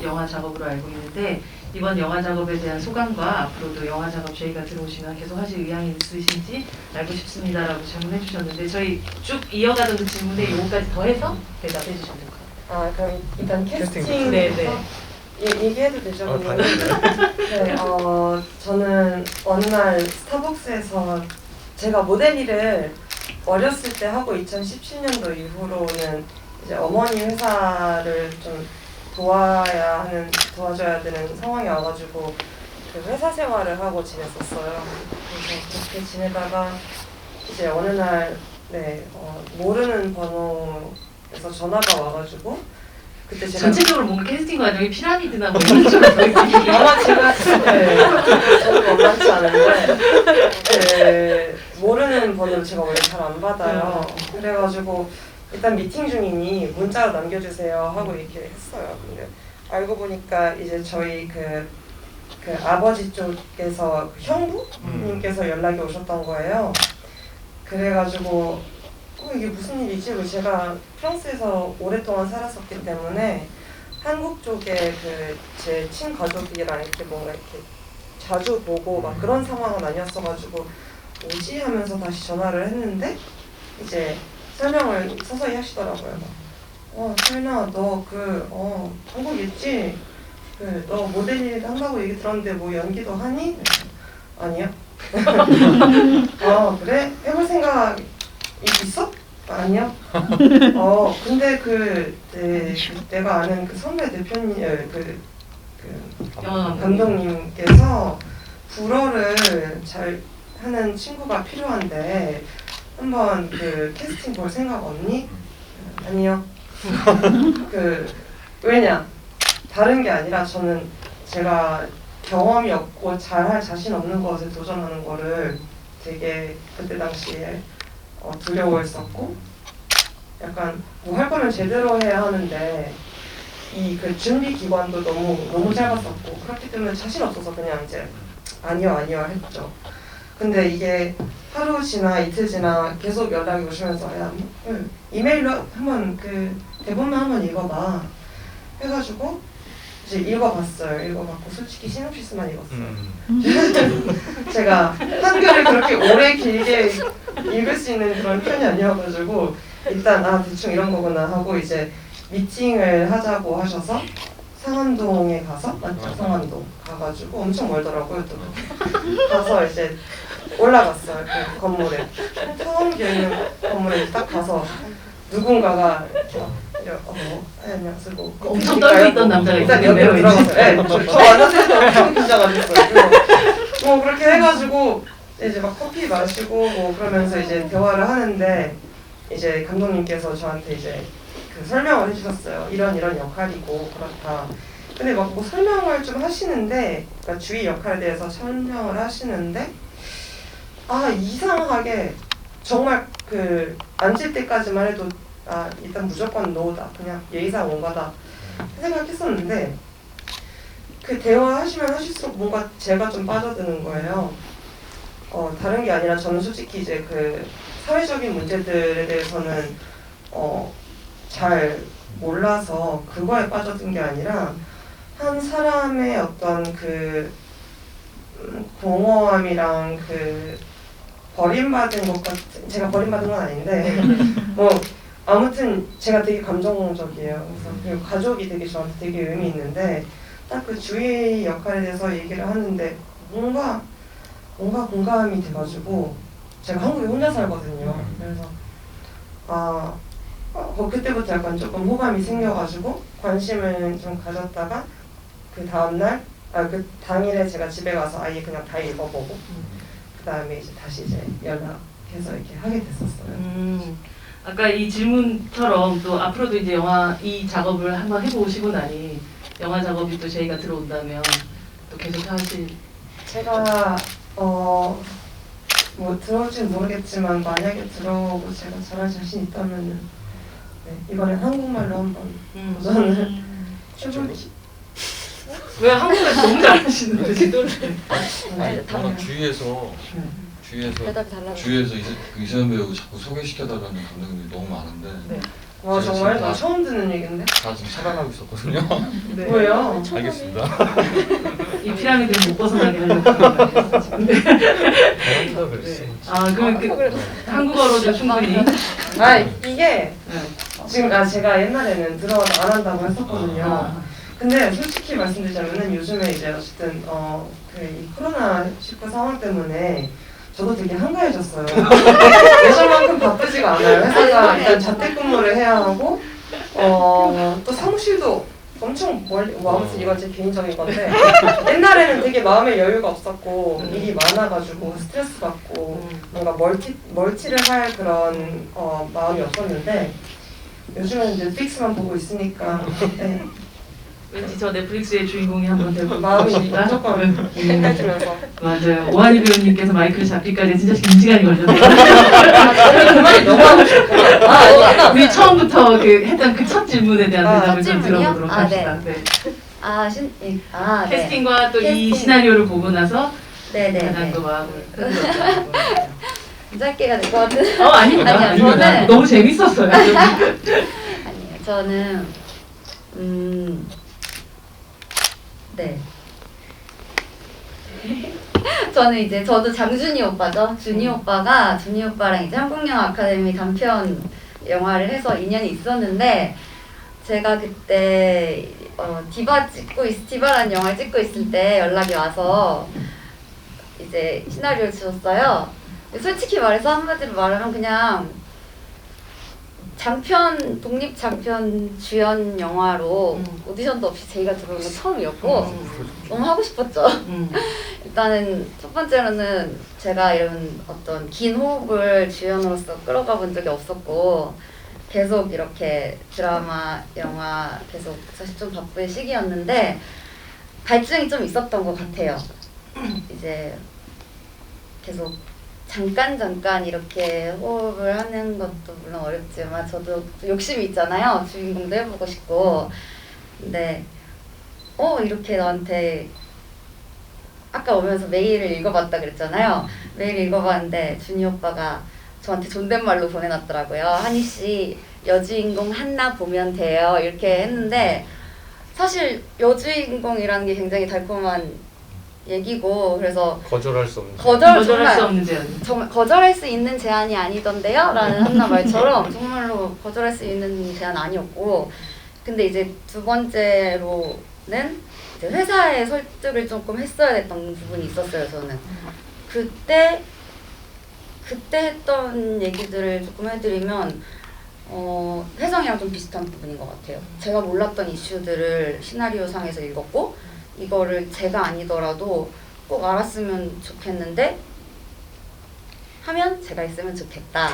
영화 작업으로 알고 있는데 이번 영화 작업에 대한 소감과 앞으로도 영화 작업 저희가 들어오시면 계속 하실 의향이 있으신지 알고 싶습니다라고 질문해 주셨는데 저희 쭉 이어가던 그 질문에 요거까지 더해서 대답해 주시면 될 것 같아요. 그럼 일단 캐스팅 네네. 얘기해도 되죠? 네, 저는 어느 날 스타벅스에서 제가 모델 일을 어렸을 때 하고 2017년도 이후로는 이제 어머니 회사를 좀 도와줘야 되는 상황이 와가지고 그 회사 생활을 하고 지냈었어요. 그래서 그렇게 지내다가 이제 어느 날 모르는 번호에서 전화가 와가지고 그때 제가 전체적으로 뭔가 캐스팅 과정이 피라미드나 뭐 이런 쪽으로 보이지. 영화 제가 저는 만만치 않은데 모르는 번호를 제가 원래 잘 안 받아요. 그래가지고 일단 미팅 중이니 문자로 남겨주세요 하고 이렇게 했어요. 근데 알고 보니까 이제 저희 그 아버지 쪽에서 형부님께서 연락이 오셨던 거예요. 그래가지고 이게 무슨 일이지? 제가 프랑스에서 오랫동안 살았었기 때문에 한국 쪽에 제 친가족이랑 이렇게 뭔가 이렇게 자주 보고 막 그런 상황은 아니었어가지고 뭐지 하면서 다시 전화를 했는데 이제 설명을 서서히 하시더라고요. 설마 너 한국 있지? 너 모델 일 한다고 얘기 들었는데 뭐 연기도 하니? 아니요. 그래? 해볼 생각 있어? 아니요. 근데 내가 아는 그 선배 대표님, 감독님께서 불어를 잘 하는 친구가 필요한데 한번 캐스팅 볼 생각 없니? 아니요. 왜냐? 다른 게 아니라 저는 제가 경험이 없고 잘할 자신 없는 것에 도전하는 거를 되게 그때 당시에 두려워했었고 약간 뭐 할 거면 제대로 해야 하는데 이 준비 기간도 너무 짧았었고 그렇기 때문에 자신 없어서 그냥 이제 아니요 했죠. 근데 이게 하루 지나 이틀 지나 계속 연락이 오시면서 야 이메일로 한번 대본만 한번 읽어봐 해가지고 이제 읽어봤어요. 읽어봤고 솔직히 시놉시스만 읽었어요. 제가 한글을 그렇게 오래 길게 읽을 수 있는 그런 편이 아니어가지고 일단 대충 이런 거구나 하고 이제 미팅을 하자고 하셔서 상암동에 가서 맞죠? 상암동 가가지고 엄청 멀더라고요. 또 가서 이제 올라갔어요. 그 건물에 처음 열리는 건물에 딱 가서 누군가가 안녕 쓰고 엄청 떨고 있던 남자가 일단 여기로 들어갔어요. 저 완전 엄청 긴장하셨어요. 뭐 그렇게 해가지고 이제 막 커피 마시고 뭐 그러면서 이제 대화를 하는데 이제 감독님께서 저한테 이제 설명을 해주셨어요. 이런 역할이고 그렇다. 근데 막 뭐 설명을 좀 하시는데 그러니까 주위 역할에 대해서 설명을 하시는데 이상하게 정말 앉을 때까지만 해도 일단 무조건 노다 그냥 예의상 온 거다 생각했었는데 대화하시면 하실수록 뭔가 제가 좀 빠져드는 거예요. 다른 게 아니라 저는 솔직히 이제 사회적인 문제들에 대해서는 잘 몰라서 그거에 빠져든 게 아니라 한 사람의 어떤 공허함이랑 버림받은 것 같은 제가 버림받은 건 아닌데 뭐 아무튼 제가 되게 감정적이에요. 그래서 그리고 가족이 되게 저한테 되게 의미 있는데 딱 주위 역할에 대해서 얘기를 하는데 뭔가 공감이 돼가지고 제가 한국에 혼자 살거든요. 그래서 그때부터 약간 조금 호감이 생겨가지고 관심을 좀 가졌다가 그 다음날 그 당일에 제가 집에 가서 아예 그냥 다 읽어보고 그 다음에 이제 다시 이제 연락해서 이렇게 하게 됐었어요. 아까 이 질문처럼 또 앞으로도 이제 영화 이 작업을 한번 해보시고 나니 영화 작업이 또 저희가 들어온다면 또 계속 하실 제가 뭐 들어올지는 모르겠지만 만약에 들어오고 제가 잘할 자신 있다면은 이번엔 한국말로 한번 도전을 해볼지. 왜 한국말 너무 잘하시는데 지도를 주위에서 이세현 배우 자꾸 소개시켜달라는 감독님들이 너무 많은데 와 정말? 나 다 처음 듣는 얘긴데? 지금 차단하고 있었거든요. 네. 왜요? 알겠습니다. 이 피라미드를 못 벗어나게 하려고 하는 거예요, 지금. 잘한다 그랬어. 아, 그럼 한국어로도 충분히. 아 이게 네. 지금 제가 옛날에는 들어가서 안 한다고 했었거든요. 아, 근데 솔직히 말씀드리자면은 요즘에 이제 어쨌든 이 코로나 19 상황 때문에 저도 되게 한가해졌어요. 예전만큼 바쁘지가 않아요. 회사가 일단 자택근무를 해야 하고 또 사무실도 엄청 멀리 아무튼 이건 제 개인적인 건데 옛날에는 되게 마음의 여유가 없었고 일이 많아가지고 스트레스 받고 뭔가 멀티를 할 그런 마음이 없었는데 요즘에는 넷플릭스만 보고 있으니까 네. 왠지 저 넷플릭스의 주인공이 한번 되고 마음이 싶다. 무조건 행해지면서 맞아요. 오한희 배우님께서 마이크를 잡기까지 진짜 긴 시간이 걸렸네요. 그 말이 너무 하고 싶구나. 아니구나. 우리 처음부터 했던 그 첫 질문에 대한 대답을 좀 질문이요? 들어보도록 아, 합시다. 네. 네. 캐스팅과 또 이 캐스팅. 시나리오를 보고 나서 네네. 가장 또 마음을 흔들었던 부분. 짧게가 될 것 같은. 아닙니다. 아니요, 아닙니다. 저는- 너무 재밌었어요. 아니에요. 저는 네. 저는 이제 저도 장준이 오빠죠. 준이 오빠가 준이 오빠랑 이제 한국영화 아카데미 단편 영화를 해서 인연이 있었는데 제가 그때 디바라는 영화를 찍고 있을 때 연락이 와서 이제 시나리오를 주셨어요. 솔직히 말해서 한마디로 말하면 그냥 독립 장편 주연 영화로 오디션도 없이 제의가 들어온 건 처음이었고 너무 하고 싶었죠. 일단은 첫 번째로는 제가 이런 어떤 긴 호흡을 주연으로서 끌어가 본 적이 없었고 계속 이렇게 드라마, 영화 계속 사실 좀 바쁜 시기였는데 갈증이 좀 있었던 것 같아요. 이제 계속 잠깐 이렇게 호흡을 하는 것도 물론 어렵지만 저도 욕심이 있잖아요. 주인공도 해보고 싶고. 근데 이렇게 나한테 아까 오면서 메일을 읽어봤다 그랬잖아요. 메일 읽어봤는데 준이 오빠가 저한테 존댓말로 보내놨더라고요. 한희 씨 여주인공 한나 보면 돼요. 이렇게 했는데 사실 여주인공이라는 게 굉장히 달콤한 얘기고 그래서 거절할 수 없는. 거절할 수 없는 제안. 정말 거절할 수 있는 제안이 아니던데요? 라는 한나 말처럼 정말로 거절할 수 있는 제안 아니었고 근데 이제 두 번째로는 이제 회사에 설득을 조금 했어야 됐던 부분이 있었어요. 저는 그때 했던 얘기들을 조금 해드리면 혜성이랑 좀 비슷한 부분인 것 같아요. 제가 몰랐던 이슈들을 시나리오 상에서 읽었고 이거를 제가 아니더라도 꼭 알았으면 좋겠는데 하면 제가 있으면 좋겠다.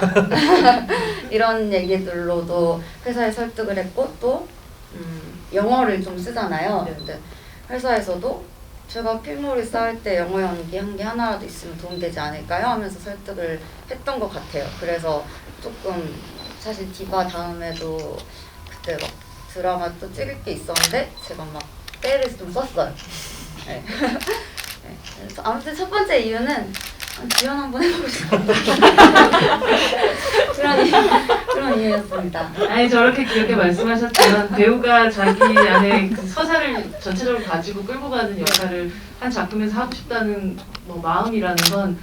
이런 얘기들로도 회사에 설득을 했고 또 영어를 좀 쓰잖아요. 네. 근데 회사에서도 제가 필모를 쌓을 때 영어 연기 한 게 하나라도 있으면 도움되지 않을까요? 하면서 설득을 했던 것 같아요. 그래서 조금 사실 디바 다음에도 그때 막 드라마 또 찍을 게 있었는데 제가 막 때를 좀 썼어요. 네. 네. 그래서 아무튼 첫 번째 이유는 지원 한번 해보고 싶었다. 그런 이유였습니다. 아니 저렇게 귀엽게 말씀하셨지만 배우가 자기 안에 그 서사를 전체적으로 가지고 끌고 가는 역할을 한 작품에서 하고 싶다는 마음이라는 건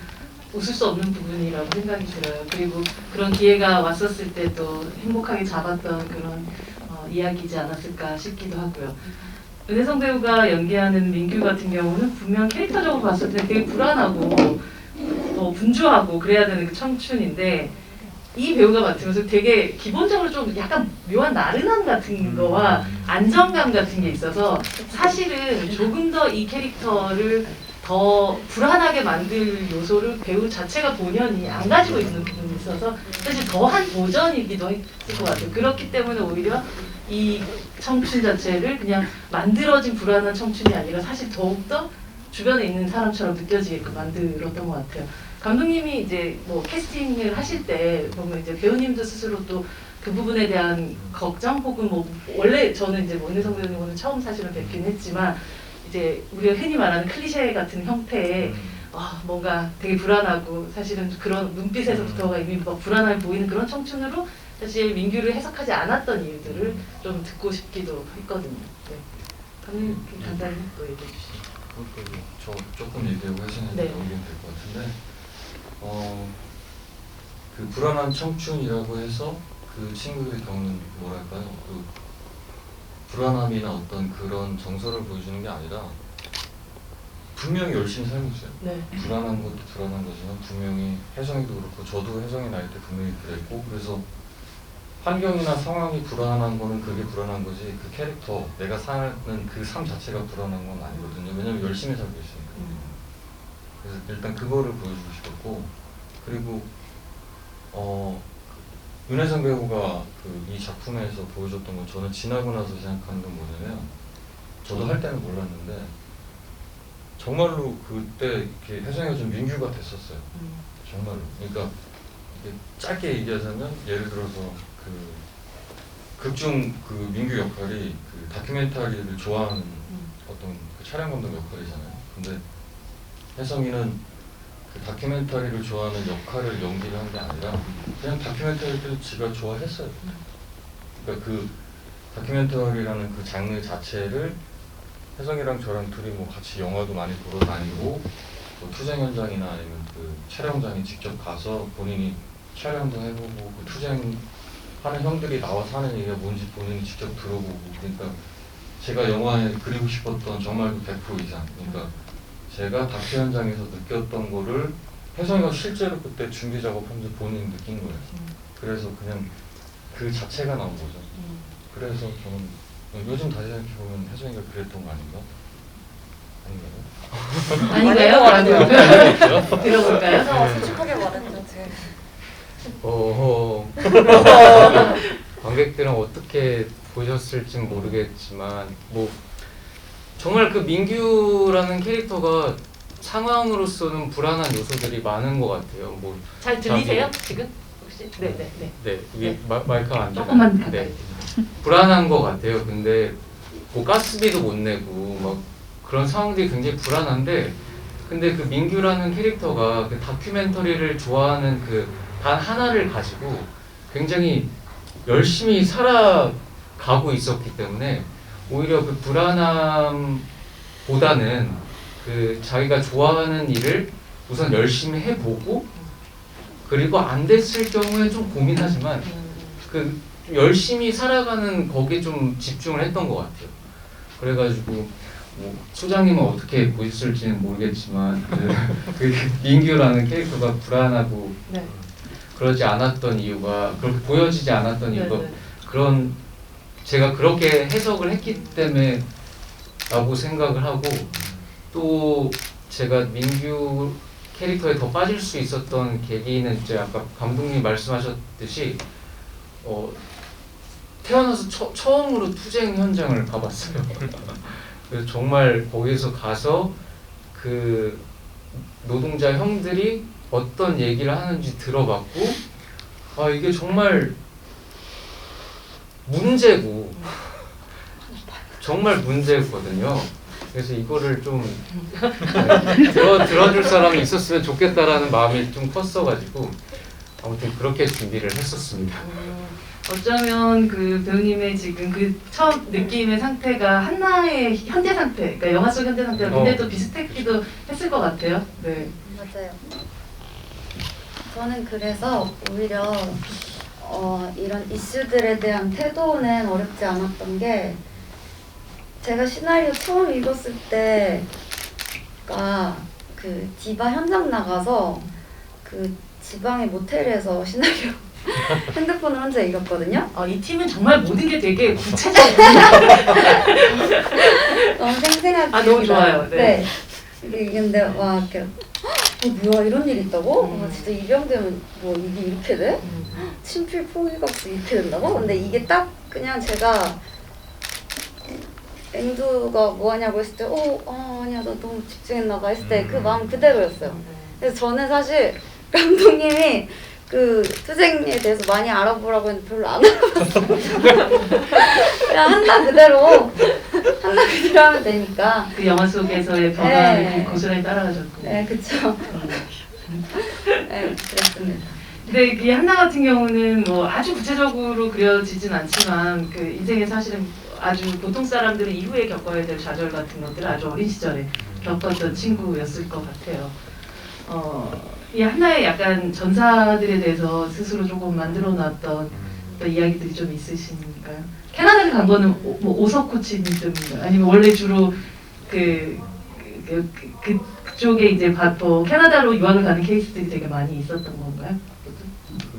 웃을 수 없는 부분이라고 생각이 들어요. 그리고 그런 기회가 왔었을 때 또 행복하게 잡았던 그런 이야기이지 않았을까 싶기도 하고요. 은혜성 배우가 연기하는 민규 같은 경우는 분명 캐릭터적으로 봤을 때 되게 불안하고 분주하고 그래야 되는 그 청춘인데 이 배우가 맡으면서 되게 기본적으로 좀 약간 묘한 나른함 같은 거와 안정감 같은 게 있어서 사실은 조금 더 이 캐릭터를 더 불안하게 만들 요소를 배우 자체가 본연이 안 가지고 있는 부분이 있어서 사실 더한 도전이기도 했을 것 같아요. 그렇기 때문에 오히려 이 청춘 자체를 그냥 만들어진 불안한 청춘이 아니라 사실 더욱더 주변에 있는 사람처럼 느껴지게끔 만들었던 것 같아요. 감독님이 이제 캐스팅을 하실 때 보면 이제 배우님도 스스로 또 그 부분에 대한 걱정 혹은 원래 저는 이제 은혜성 배우님 오늘 처음 사실은 뵙긴 했지만 이제 우리가 흔히 말하는 클리셰 같은 형태의 뭔가 되게 불안하고 사실은 그런 눈빛에서부터가 이미 막 불안하게 보이는 그런 청춘으로 사실 민규를 해석하지 않았던 이유들을 좀 듣고 싶기도 했거든요. 네. 감독님 좀 간단히 또 얘기해 주시죠. 그것도 저 조금 얘기하고 혜진이 네. 넘기면 될 것 같은데 그 불안한 청춘이라고 해서 그 친구들이 겪는 뭐랄까요 그 불안함이나 어떤 그런 정서를 보여주는 게 아니라 분명히 열심히 살고 있어요. 네. 불안한 것도 불안한 거지만 분명히 혜성이도 그렇고 저도 혜성이 나이 때 분명히 그랬고 그래서 환경이나 상황이 불안한 거는 그게 불안한 거지 그 캐릭터 내가 사는 그 삶 자체가 불안한 건 아니거든요. 왜냐면 열심히 살고 있으니까. 그래서 일단 그거를 보여주고 싶었고 그리고 윤혜선 배우가 그 이 작품에서 보여줬던 건 저는 지나고 나서 생각하는 건 뭐냐면 저도 할 때는 몰랐는데 정말로 그때 이렇게 혜성이가 좀 민규가 됐었어요. 정말로. 그러니까 이게 짧게 얘기하자면 예를 들어서 그 극중 그 민규 역할이 그 다큐멘터리를 좋아하는 어떤 그 촬영 감독 역할이잖아요. 근데 혜성이는 그 다큐멘터리를 좋아하는 역할을 연기를 한 게 아니라 그냥 다큐멘터리를 지가 좋아했어요. 그러니까 그 다큐멘터리라는 그 장르 자체를 혜성이랑 저랑 둘이 뭐 같이 영화도 많이 보러 다니고 뭐 투쟁 현장이나 아니면 그 촬영장에 직접 가서 본인이 촬영도 해보고 그 투쟁하는 형들이 나와서 하는 얘기가 뭔지 본인이 직접 들어보고 그러니까 제가 영화에 그리고 싶었던 정말 그 100% 이상 그러니까 제가 다큐 현장에서 느꼈던 거를 혜성이가 실제로 그때 준비 작업하면서 본인이 느낀 거예요. 그래서 그냥 그 자체가 나온 거죠. 그래서 저는 요즘 다시 생각해보면 혜성이가 그랬던 거 아닌가? 아닌가요? 아닌가요? 들어볼까요? 그래서 솔직하게 말했죠. 관객들은 어떻게 보셨을지 모르겠지만 뭐 정말 그 민규라는 캐릭터가 상황으로서는 불안한 요소들이 많은 것 같아요. 뭐 잘 들리세요? 지금? 혹시? 네네네. 네, 이게 네. 마이크가 안 조금만 되나? 가까이. 네, 불안한 것 같아요. 근데 뭐 가스비도 못 내고 막 그런 상황들이 굉장히 불안한데, 근데 그 민규라는 캐릭터가 그 다큐멘터리를 좋아하는 그 단 하나를 가지고 굉장히 열심히 살아가고 있었기 때문에 오히려 그 불안함보다는 그 자기가 좋아하는 일을 우선 열심히 해보고 그리고 안 됐을 경우에 좀 고민하지만 그 열심히 살아가는 거기에 좀 집중을 했던 것 같아요. 그래가지고 뭐 소장님은 어떻게 보셨을지는 모르겠지만 그 민규라는 캐릭터가 불안하고 네. 그러지 않았던 이유가 그렇게 보여지지 않았던 이유가 네네. 그런 제가 그렇게 해석을 했기 때문에 라고 생각을 하고 또 제가 민규 캐릭터에 더 빠질 수 있었던 계기는 이제 아까 감독님 말씀하셨듯이 태어나서 처음으로 투쟁 현장을 가봤어요. 그래서 정말 거기서 가서 그 노동자 형들이 어떤 얘기를 하는지 들어봤고 아 이게 정말 문제고 정말 문제였거든요. 그래서 이거를 좀 들어줄 사람이 있었으면 좋겠다라는 마음이 좀 컸어가지고 아무튼 그렇게 준비를 했었습니다. 어쩌면 그 배우님의 지금 그 처음 느낌의 상태가 한나의 현재 상태, 그러니까 영화 속 현재 상태가 굉장히 또 비슷했기도 했을 것 같아요. 네. 맞아요. 저는 그래서 오히려 이런 이슈들에 대한 태도는 어렵지 않았던 게 제가 시나리오 처음 읽었을 때가 그 디바 현장 나가서 그 지방의 모텔에서 시나리오 핸드폰을 혼자 읽었거든요. 이 팀은 정말 모든 게 되게 구체적이에요. 너무 생생하게 너무 좋아요. 네. 이게 근데 와 이렇게 뭐야 이런 일이 있다고? 진짜 입양되면 뭐 이게 이렇게 돼? 친필 포기각수 이렇게 된다고? 근데 이게 딱 그냥 제가 앵두가 뭐 하냐고 했을 때 아니야 나 너무 집중했나 봐 했을 때 그 마음 그대로였어요. 그래서 저는 사실 감독님이 그 투쟁에 대해서 많이 알아보라고 했는데 별로 안 알아봤어요. 그냥 한나 그대로 하면 되니까. 그 영화 속에서의 변화를 고스란히 따라가셨고. 네, 그쵸. 네, 그랬습니다. 근데 이 한나 같은 경우는 뭐 아주 구체적으로 그려지진 않지만 그 인생에 사실은 아주 보통 사람들이 이후에 겪어야 될 좌절 같은 것들을 아주 어린 시절에 겪었던 친구였을 것 같아요. 이 한나의 약간 전사들에 대해서 스스로 조금 만들어놨던 어떤 이야기들이 좀 있으신가요? 캐나다를 간 거는 뭐 오석 코치님 때문인가요? 아니면 원래 주로 그쪽에 이제 뭐 캐나다로 유학을 가는 케이스들이 되게 많이 있었던 건가요?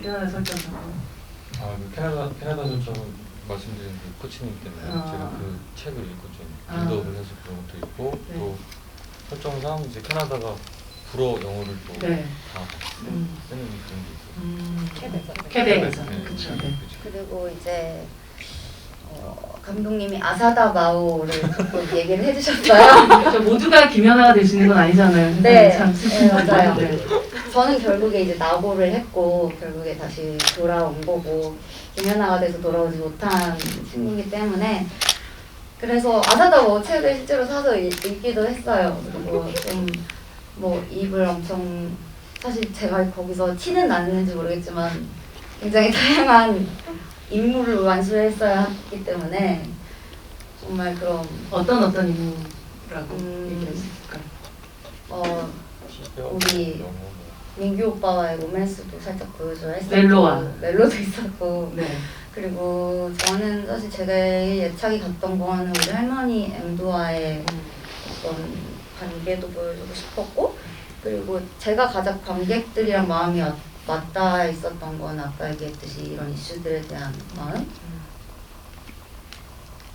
캐나다 설정하고. 그 캐나다 설정은 말씀드린 그 코치님 때문에 제가 그 책을 읽고 좀 빌드업을 해서 그런 것도 있고 네. 또 설정상 이제 캐나다가 불어 영어를 또 다 네. 쓰는 그런 게 있어요. 케벡에서. 네. 그쵸. 네. 그리고 이제 감독님이 아사다 마오를 조금 얘기를 해주셨어요. 저 모두가 김연아가 될 수 있는 건 아니잖아요. 네, 참 슬픈 네, 맞아요. 건데. 네. 저는 결국에 이제 낙오를 했고 결국에 다시 돌아온 거고 김연아가 돼서 돌아오지 못한 친구이기 때문에 그래서 아사다 마오 책을 실제로 사서 읽기도 했어요. 그리고 좀 뭐 입을 엄청 사실 제가 거기서 티는 나는지 모르겠지만 굉장히 다양한 인물을 완수했어야 했기 때문에 정말 그런 어떤 인물이라고 얘기할 수 있을까요? 우리 영어 민규 오빠와의 로맨스도 살짝 보여줘야 했었고 멜로도 있었고 네. 그리고 저는 사실 제가 애착이 갔던 거는 우리 할머니 엠도와의 어떤 관계도 보여주고 싶었고 그리고 제가 가장 관객들이랑 마음이 맞닿아 있었던 건 아까 얘기했듯이 이런 이슈들에 대한 마음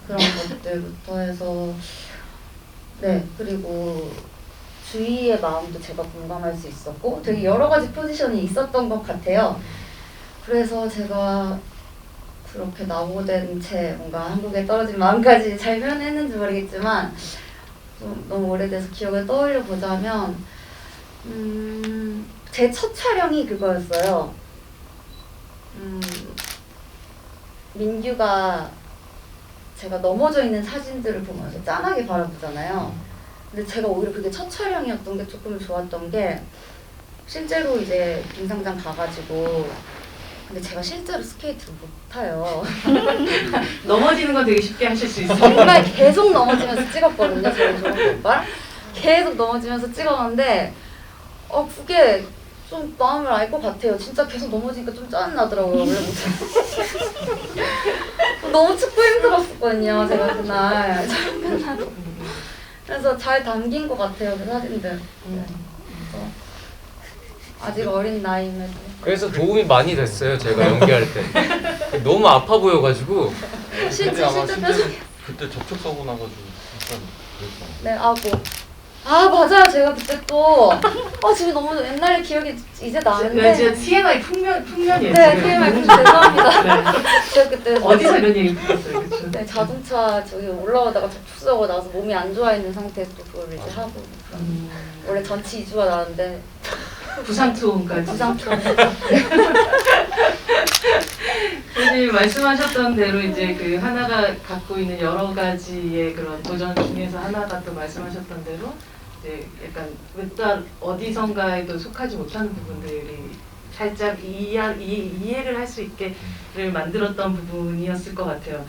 그런 것들부터 해서 네 그리고 주위의 마음도 제가 공감할 수 있었고 되게 여러 가지 포지션이 있었던 것 같아요. 그래서 제가 그렇게 낙오된 채 뭔가 한국에 떨어진 마음까지 잘 표현했는지 모르겠지만 좀 너무 오래돼서 기억을 떠올려 보자면 제 첫 촬영이 그거였어요. 민규가 제가 넘어져 있는 사진들을 보면서 짠하게 바라보잖아요. 근데 제가 오히려 그게 첫 촬영이었던 게 조금 좋았던 게 실제로 이제 빙상장 가가지고 근데 제가 실제로 스케이트를 못 타요. 넘어지는 건 되게 쉽게 하실 수 있어요. 정말 계속 넘어지면서 찍었거든요. 저희 조원 오빠랑 계속 넘어지면서 찍었는데 그게 좀 마음을 알 것 같아요. 진짜 계속 넘어지니까 좀 짜증나더라고요. 원래 너무 축구 힘들었었거든요. 제가 그날 촬영 끝나고 그래서 잘 담긴 것 같아요. 그 사진들. 그래서 아직 어린 나이임에도 그래서 도움이 많이 됐어요. 제가 연기할 때 너무 아파 보여가지고 실제 아마 표정 그때 접촉 사고 나가지고 약간 그랬잖아요. 네, 맞아요. 제가 그때 또 지금 너무 옛날 기억이 이제 나는데 진짜 TMI 풍년이에요. 네, TMI 죄송합니다. 네. 제가 그때 어디서 이런 얘기 들었어요, 그렇죠? 네, 자동차 저기 올라오다가 접촉사고 나서 몸이 안 좋아 있는 상태에서 또 그걸 이제 하고 원래 전치 2주가 나는데 부상 투혼까지. 부상 투혼 사실 말씀하셨던 대로 이제 그 하나가 갖고 있는 여러 가지의 그런 도전 중에서 하나가 또 말씀하셨던 대로 이제 약간 외딴 어디선가에도 속하지 못하는 부분들이 살짝 이해를 할 수 있게를 만들었던 부분이었을 것 같아요.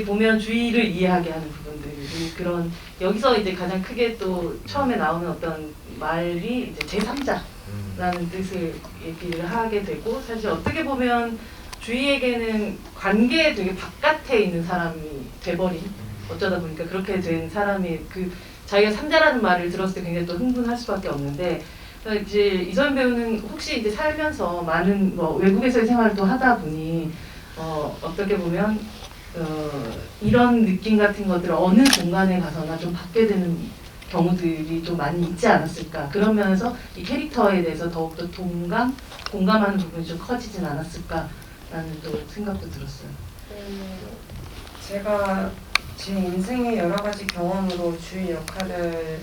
보면 주의를 이해하게 하는 부분들이 그런 여기서 이제 가장 크게 또 처음에 나오는 어떤 말이 이제 제3자라는 뜻을 얘기를 하게 되고 사실 어떻게 보면 주희에게는 관계에 되게 바깥에 있는 사람이 돼버린 어쩌다 보니까 그렇게 된 사람이 그 자기가 3자라는 말을 들었을 때 굉장히 또 흥분할 수밖에 없는데 이제 이소연 배우는 혹시 이제 살면서 많은 뭐 외국에서의 생활을 또 하다 보니 어떻게 보면 이런 느낌 같은 것들을 어느 공간에 가서나 좀 받게 되는 경우들이 좀 많이 있지 않았을까 그런 면에서 이 캐릭터에 대해서 더욱더 공감하는 부분이 좀 커지진 않았을까라는 또 생각도 들었어요. 제가 제 인생의 여러 가지 경험으로 주의 역할을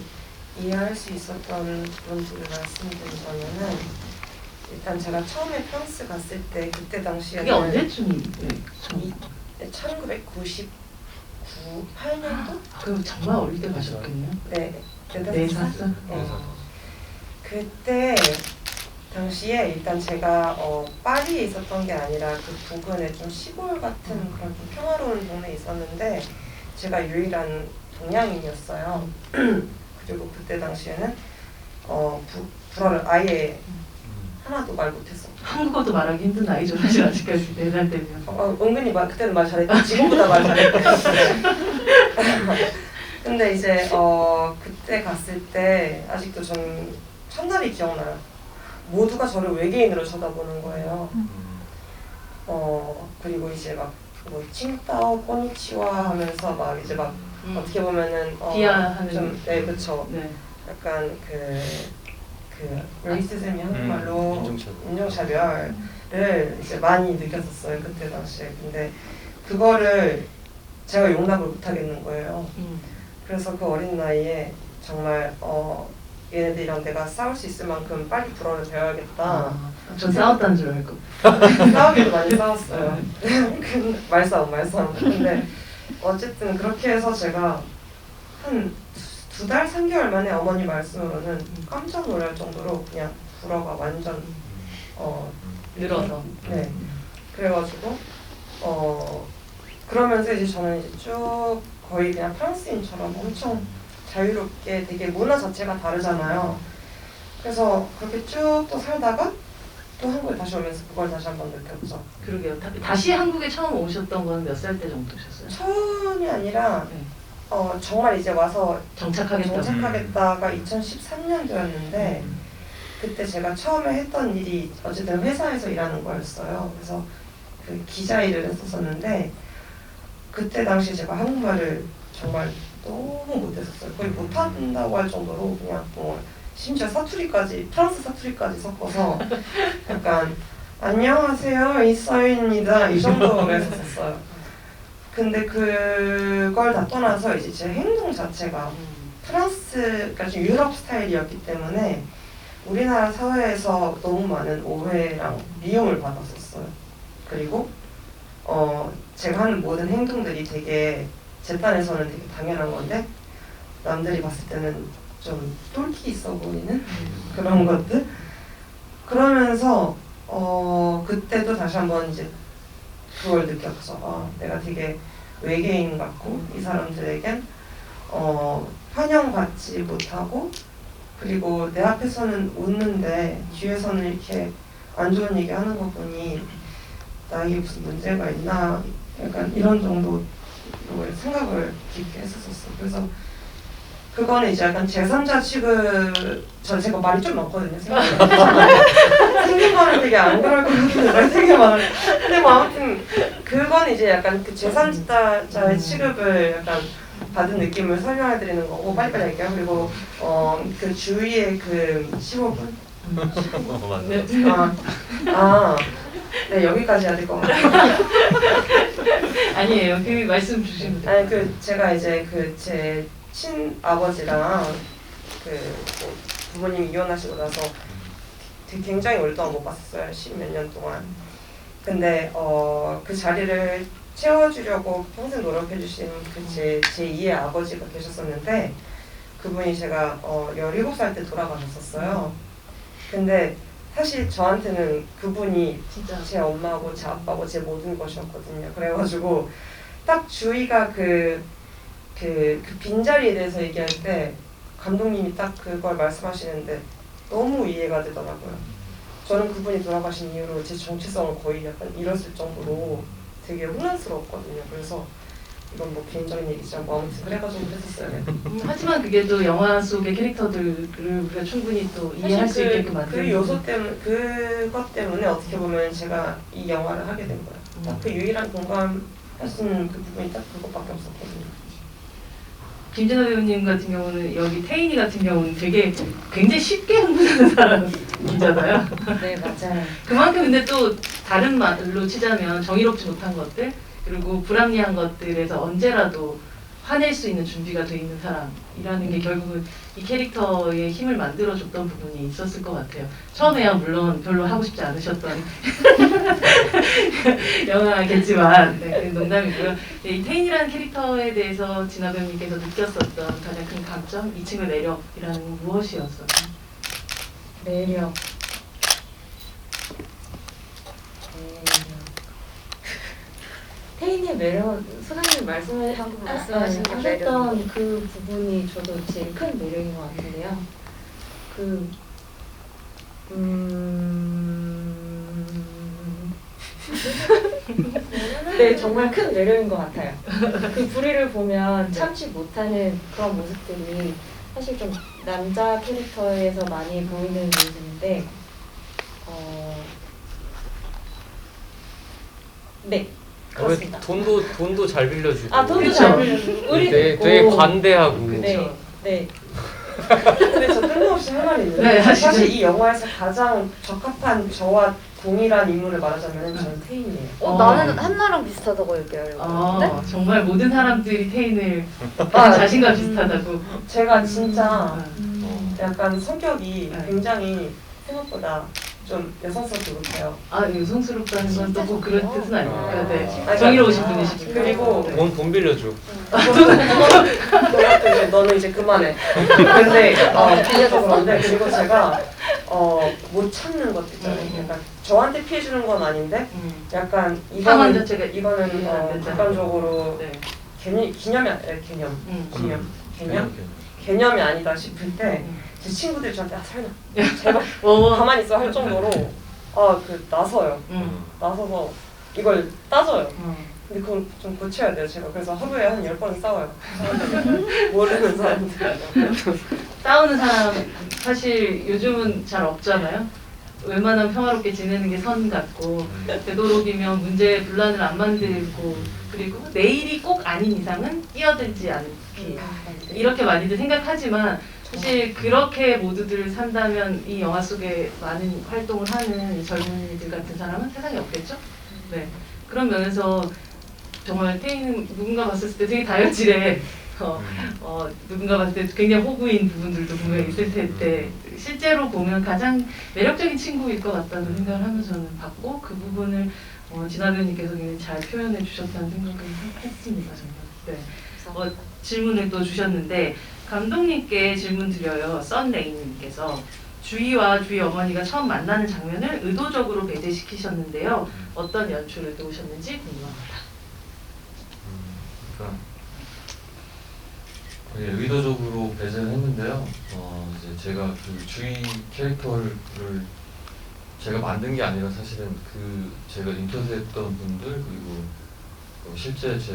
이해할 수 있었던 부분들을 말씀드리자면은 일단 제가 처음에 프랑스 갔을 때 그때 당시에 그게 언제쯤이에요? 1999, 8년도? 그럼 정말 어릴 때 가셨겠네요. 네, 네 살? 그때 당시에 일단 제가 파리에 있었던 게 아니라 그 부근에 좀 시골 같은 그런 좀 평화로운 동네에 있었는데 제가 유일한 동양인이었어요. 그리고 그때 당시에는 불어를 아예 하나도 말 못했어. 한국어도 말하기 힘든 나이죠 사실 아직까지 4살 때면. 은근히 그때는 말 잘했다. 지금보다 말 잘했다. 근데 이제 그때 갔을 때 아직도 전 첫날이 기억나요. 모두가 저를 외계인으로 쳐다보는 거예요. 그리고 이제 막 뭐 칭따오 꼬니치와 하면서 막 이제 막 어떻게 보면은 비하하는. 좀 네 그렇죠. 네. 약간 그 레이시즘이 한국말로 인종차별을 이제 많이 느꼈었어요 그때 당시에. 근데 그거를 제가 용납을 못 하겠는 거예요. 그래서 그 어린 나이에 정말 얘네들이랑 내가 싸울 수 있을 만큼 빨리 불어를 배워야겠다. 전 싸웠다는 줄 알고. 싸우기도 많이 싸웠어요. 말싸움. 근데 어쨌든 그렇게 해서 제가 한 2달, 3개월 만에 어머니 말씀으로는 깜짝 놀랄 정도로 그냥 불어가 완전 늘어서. 네. 그래가지고 그러면서 이제 저는 이제 쭉 거의 그냥 프랑스인처럼 엄청 자유롭게 되게 문화 자체가 다르잖아요. 그래서 그렇게 쭉 또 살다가 또 한국에 다시 오면서 그걸 다시 한번 느꼈죠. 그러게요. 다시 한국에 처음 오셨던 건 몇 살 때 정도셨어요? 처음이 아니라 네. 정말 이제 와서 정착하겠다. 정착하겠다가 2013년도였는데 그때 제가 처음에 했던 일이 어쨌든 회사에서 일하는 거였어요. 그래서 그 기자 일을 했었었는데 그때 당시 제가 한국말을 정말 너무 못했었어요. 거의 못한다고 할 정도로 그냥 뭐 심지어 사투리까지 프랑스 사투리까지 섞어서 약간 안녕하세요 이서윤입니다 이 정도로 했었어요. 근데 그걸 다 떠나서 이제 제 행동 자체가 프랑스, 그러니까 좀 유럽 스타일이었기 때문에 우리나라 사회에서 너무 많은 오해랑 미움을 받았었어요. 그리고 제가 하는 모든 행동들이 되게 제 딴에서는 되게 당연한 건데 남들이 봤을 때는 좀 똘끼 있어 보이는 그런 것들. 그러면서 그때도 다시 한번 이제 그걸 느꼈죠. 내가 되게 외계인 같고 이 사람들에겐 환영받지 못하고 그리고 내 앞에서는 웃는데 뒤에서는 이렇게 안 좋은 얘기 하는 거 보니 나에게 무슨 문제가 있나 약간 이런 정도로 생각을 깊게 했었어요. 그래서 그거는 이제 약간 제3자 취급, 제가 말이 좀 많거든요. 생긴 거는 되게 안 그럴 것 같은데 말 되게 많아요. 근데 뭐 아무튼 그건 이제 약간 그 제3자의 취급을 약간 받은 느낌을 설명해드리는 거고 빨리빨리 할게요. 그리고 그 주위에 그 15분? 맞네. 네 여기까지 해야 될 것 같아요. 아니에요. 그 말씀 주시면 돼요. 아니 제가 이제 제 친아버지랑 뭐 부모님이 이혼하시고 나서 되게 굉장히 오랫동안 못 봤었어요. 10몇 년 동안. 근데 그 자리를 채워주려고 평생 노력해주신 제 제2의 아버지가 계셨었는데 그분이 제가 17살 때 돌아가셨었어요. 근데 사실 저한테는 그분이 진짜 제 엄마고 제 아빠고 제 모든 것이었거든요. 그래가지고 딱 주희가 그 빈자리에 대해서 얘기할 때 감독님이 딱 그걸 말씀하시는데 너무 이해가 되더라고요. 저는 그분이 돌아가신 이후로 제 정체성을 거의 약간 잃었을 정도로 되게 혼란스러웠거든요. 그래서 이건 뭐 개인적인 얘기지만 뭐 아무튼 그래가지고 했었어요. 하지만 그게 또 영화 속의 캐릭터들을 우리가 충분히 또 이해할 수 있게끔 만드는 그 요소 때문에 그것 때문에 어떻게 보면 제가 이 영화를 하게 된 거예요. 딱 그 유일한 공감할 수 있는 그 부분이 딱 그것밖에 없었거든요. 김진아 배우님 같은 경우는 여기 태인이 같은 경우는 되게 굉장히 쉽게 흥분하는 사람이잖아요. 네 맞아요. 그만큼 근데 또 다른 말로 치자면 정의롭지 못한 것들 그리고 불합리한 것들에서 언제라도 화낼 수 있는 준비가 돼 있는 사람이라는 게 결국은 이 캐릭터의 힘을 만들어줬던 부분이 있었을 것 같아요. 처음에야 물론 별로 하고 싶지 않으셨던 영화겠지만 네, 농담이고요. 네, 이 태인이라는 캐릭터에 대해서 진아 배우님께서 느꼈었던 가장 큰 강점, 이 친구의 매력이라는 무엇이었어요? 매력. 큰 매력, 소장님 방금 말씀하신 하셨던 그 부분이 저도 제일 큰 매력인 것 같은데요. 네, 정말 큰 매력인 것 같아요. 그 불의를 보면 참지 못하는 그런 모습들이 사실 좀 남자 캐릭터에서 많이 보이는 모습인데, 네, 그렇습니다. 돈도 잘 빌려주고. 돈도 그쵸. 잘 빌려주고 의리도 있고. 되게 관대하고. 네, 네. 근데 저 뜬금없이 할 말이 있는데 네, 하시죠. 사실 이 영화에서 가장 적합한 저와 동일한 인물을 말하자면 저는 태인이에요. 나는 한나랑 비슷하다고 얘기하려고 했는데? 정말 모든 사람들이 태인을 아, 자신과 비슷하다고. 제가 진짜 약간 성격이 네. 굉장히 생각보다 좀 여성스럽게 못해요. 여성스럽다는 건 또 꼭 그런 뜻은 아닙니까? 네. 아, 정의로우신 분이시니까. 그리고 돈 빌려줘. 너는 이제 그만해. 근데 그래서 그런데 그리고 제가 못 참는 것도 있잖아요. 약간 저한테 피해 주는 건 아닌데 약간 상황 이거는 자체가 이거는 이해가 안 된다. 객관적으로 네. 개념이 아니다 싶을 때 제 친구들이 저한테 설마 제발 어. 가만히 있어 할 정도로 나서요. 나서서 이걸 따져요. 근데 그걸 좀 고쳐야 돼요, 제가. 그래서 하루에 한 10번 싸워요. 사람들이랑. 모르는 사람들이랑. 싸우는 사람 사실 요즘은 잘 없잖아요. 웬만하면 평화롭게 지내는 게 선 같고 되도록이면 문제 분란을 안 만들고 그리고 내일이 꼭 아닌 이상은 끼어들지 않기 이렇게 많이들 생각하지만 사실 그렇게 모두들 산다면 이 영화 속에 많은 활동을 하는 젊은이들 같은 사람은 세상에 없겠죠? 네. 그런 면에서 정말 태희는 누군가 봤을 때 되게 다혈질에 누군가 봤을 때 굉장히 호구인 부분들도 분명히 있을 텐데 실제로 보면 가장 매력적인 친구일 것 같다는 생각을 하면서 저는 봤고 그 부분을 진아 배우님께서 굉장히 잘 표현해 주셨다는 생각을 했습니다. 정말. 네. 질문을 또 주셨는데 감독님께 질문 드려요. 썬레이님께서 주희와 주희 어머니가 처음 만나는 장면을 의도적으로 배제시키셨는데요. 어떤 연출을 도우셨는지 궁금합니다. 그러니까 의도적으로 배제를 했는데요. 이제 제가 그 주희 캐릭터를 제가 만든 게 아니라 사실은 제가 인터뷰했던 분들 그리고 실제 제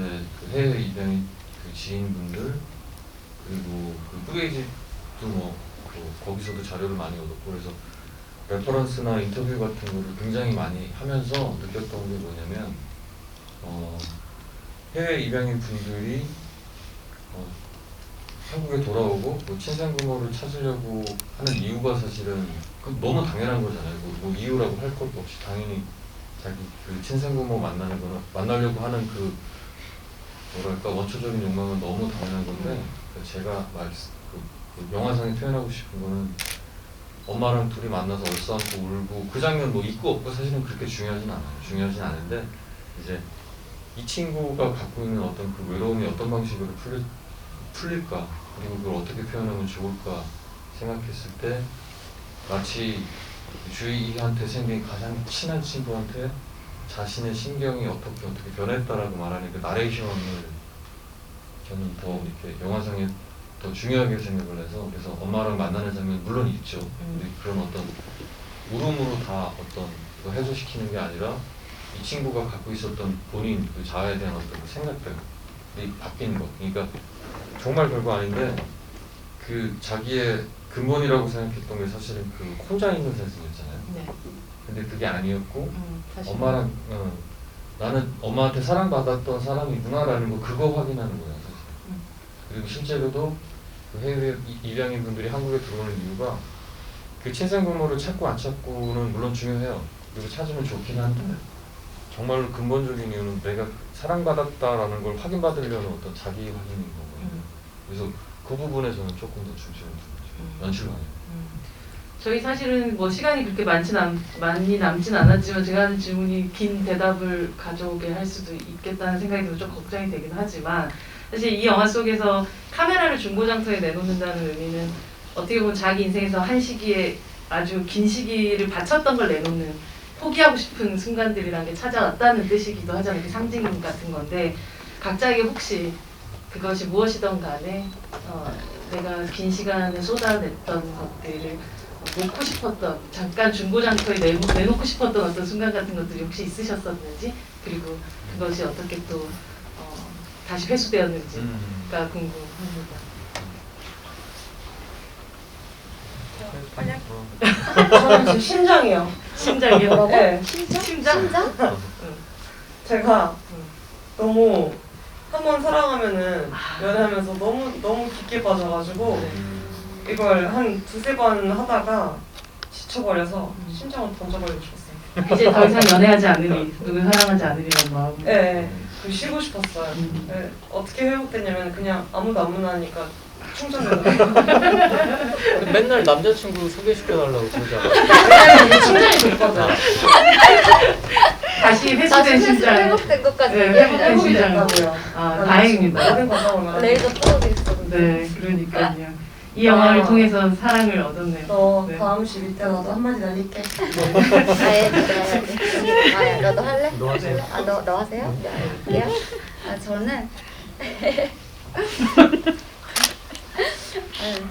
해외 입양의 지인분들 그리고 뿌에이지도 거기서도 자료를 많이 얻었고 그래서 레퍼런스나 인터뷰 같은 거를 굉장히 많이 하면서 느꼈던 게 뭐냐면 해외 입양인 분들이 한국에 돌아오고 친생부모를 찾으려고 하는 이유가 사실은 너무 당연한 거잖아요. 뭐 이유라고 할 것도 없이 당연히 자기 친생부모 만나려고 하는 원초적인 욕망은 너무 당연한 건데 제가 영화상에 표현하고 싶은 거는 엄마랑 둘이 만나서 얼싸안고 울고 그 장면 있고 없고 사실은 그렇게 중요하진 않아요. 중요하진 않은데 이제 이 친구가 갖고 있는 어떤 그 외로움이 어떤 방식으로 풀릴까 그리고 그걸 어떻게 표현하면 좋을까 생각했을 때 마치 주희한테 생긴 가장 친한 친구한테 자신의 신경이 어떻게 변했다라고 말하는 그 나레이션을 저는 더 이렇게 영화상에 더 중요하게 생각을 해서 그래서 엄마랑 만나는 장면 물론 있죠. 근데 그런 어떤 울음으로 다 그거 해소시키는 게 아니라 이 친구가 갖고 있었던 본인 그 자아에 대한 어떤 생각들이 바뀐 거. 그러니까 정말 별거 아닌데 자기의 근본이라고 생각했던 게 사실은 혼자 있는 세상이었잖아요. 네. 근데 그게 아니었고 사실. 엄마랑 나는 엄마한테 사랑받았던 사람이구나라는 거 그거 확인하는 거예요. 사실. 그리고 실제로도 해외 입양인 분들이 한국에 들어오는 이유가 친생부모를 찾고 안 찾고는 물론 중요해요. 그리고 찾으면 좋긴 한데 정말로 근본적인 이유는 내가 사랑받았다라는 걸 확인받으려는 어떤 자기 확인인 거거든요. 그래서 그 부분에 저는 조금 더 중점을 두고 연출만요. 저희 사실은 시간이 그렇게 많이 남진 않았지만 제가 하는 질문이 긴 대답을 가져오게 할 수도 있겠다는 생각이 들어서 좀 걱정이 되긴 하지만 사실 이 영화 속에서 카메라를 중고장터에 내놓는다는 의미는 어떻게 보면 자기 인생에서 한 시기에 아주 긴 시기를 바쳤던 걸 내놓는 포기하고 싶은 순간들이라는 게 찾아왔다는 뜻이기도 하잖아요. 그 상징 같은 건데 각자에게 혹시 그것이 무엇이든 간에 내가 긴 시간을 쏟아냈던 것들을 놓고 싶었던 잠깐 중고장터에 내놓고 싶었던 어떤 순간 같은 것들이 혹시 있으셨었는지 그리고 그것이 어떻게 또 다시 회수되었는지가 궁금합니다. 저는 지금 심장이요. 심장이요? 뭐라고? 네. 심장? 심장? 제가 너무 한 번 사랑하면은 연애하면서 너무 깊게 빠져가지고 이걸 한 두세 번 하다가 지쳐버려서 심장을 던져버리고 싶었어요. 이제 더 이상 연애하지 않으리, 누굴 사랑하지 않으리라는 마음. 네, 쉬고 싶었어요. 네, 어떻게 회복됐냐면 그냥 아무도 안 만나니까 충전되더라고요. 근데 맨날 남자친구 소개시켜달라고 그러잖아. 왜냐면 이게 충전이 됐거든. 다시 회수된 다시 심장. 회복된 것까지 네, 얘기하면 회복된 회복이 심장. 됐다고요. 아, 다행입니다. 모든 과정을 레이저 풀어드리겠어. 네, 그러니까요. 이 영화를 통해서 사랑을 얻었네요. 너 네. 다음 시비 때 나도 한마디 날릴게. 아예 들어가야지. 아예 너도 할래? 너 하세요. 아 너 하세요? 네, 할게요. 아 저는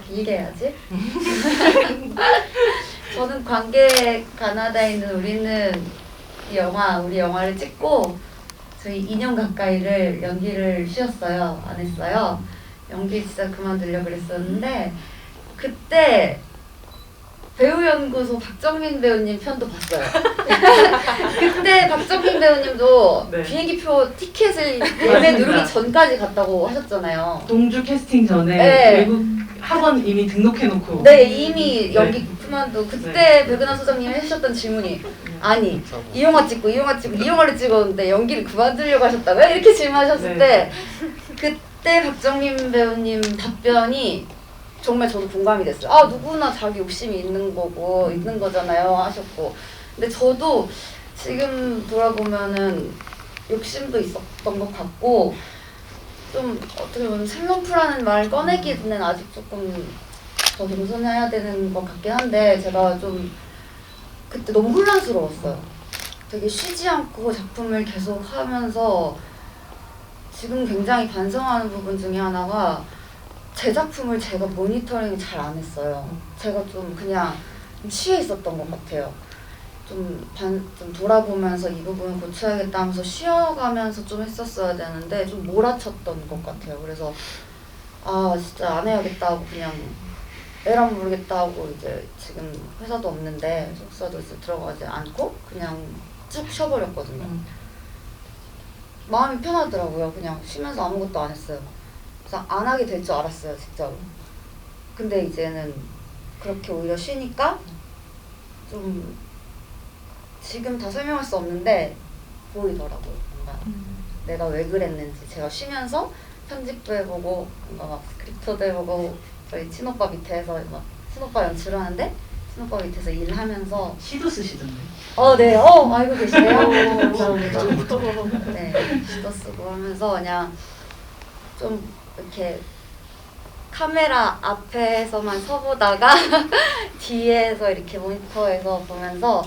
길게 해야지. 저는 관계 가나다에 있는 우리는 우리 영화를 찍고 저희 2년 가까이를 연기를 쉬었어요. 안 했어요. 연기 진짜 그만두려고 그랬었는데 그때 배우연구소 박정민 배우님 편도 봤어요. 그때 박정민 배우님도 네. 비행기표 티켓을 예매 누르기 전까지 갔다고 하셨잖아요. 동주 캐스팅 전에 네. 외국 학원 이미 등록해놓고. 네, 이미 연기 네. 그만두고 그때 네. 백은하 소장님이 하셨던 질문이 아니 이 영화 찍고 이 영화를 찍었는데 연기를 그만두려고 하셨다고요? 이렇게 질문하셨을 네. 때 그때 박정민 배우님 답변이 정말 저도 공감이 됐어요. 아 누구나 자기 욕심이 있는 거잖아요 하셨고 근데 저도 지금 돌아보면은 욕심도 있었던 것 같고 좀 어떻게 보면 슬럼프라는 말 꺼내기는 아직 조금 더 겸손해야 되는 것 같긴 한데 제가 좀 그때 너무 혼란스러웠어요. 되게 쉬지 않고 작품을 계속 하면서 지금 굉장히 반성하는 부분 중에 하나가 제 작품을 제가 모니터링 잘 안 했어요. 제가 좀 그냥 취해 있었던 것 같아요. 좀 돌아보면서 이 부분을 고쳐야겠다 하면서 쉬어가면서 좀 했었어야 되는데 좀 몰아쳤던 것 같아요. 그래서 아 진짜 안 해야겠다 하고 그냥 에랑 모르겠다 하고 이제 지금 회사도 없는데 소속사도 이제 들어가지 않고 그냥 쭉 쉬어버렸거든요. 마음이 편하더라고요. 그냥 쉬면서 아무것도 안 했어요. 그래서 안 하게 될 줄 알았어요, 진짜로. 근데 이제는 그렇게 오히려 쉬니까 좀 지금 다 설명할 수 없는데 보이더라고요. 뭔가 내가 왜 그랬는지 제가 쉬면서 편집도 해보고 뭔가 막 스크립트도 해보고 저희 친오빠 밑에서 막 친오빠 연출을 하는데 친오빠 밑에서 일하면서 시도 쓰시던데. 네, 알고 계시네요. 감사합니다. 네, 시도 쓰고 하면서 그냥 좀 이렇게 카메라 앞에서만 서보다가 뒤에서 이렇게 모니터에서 보면서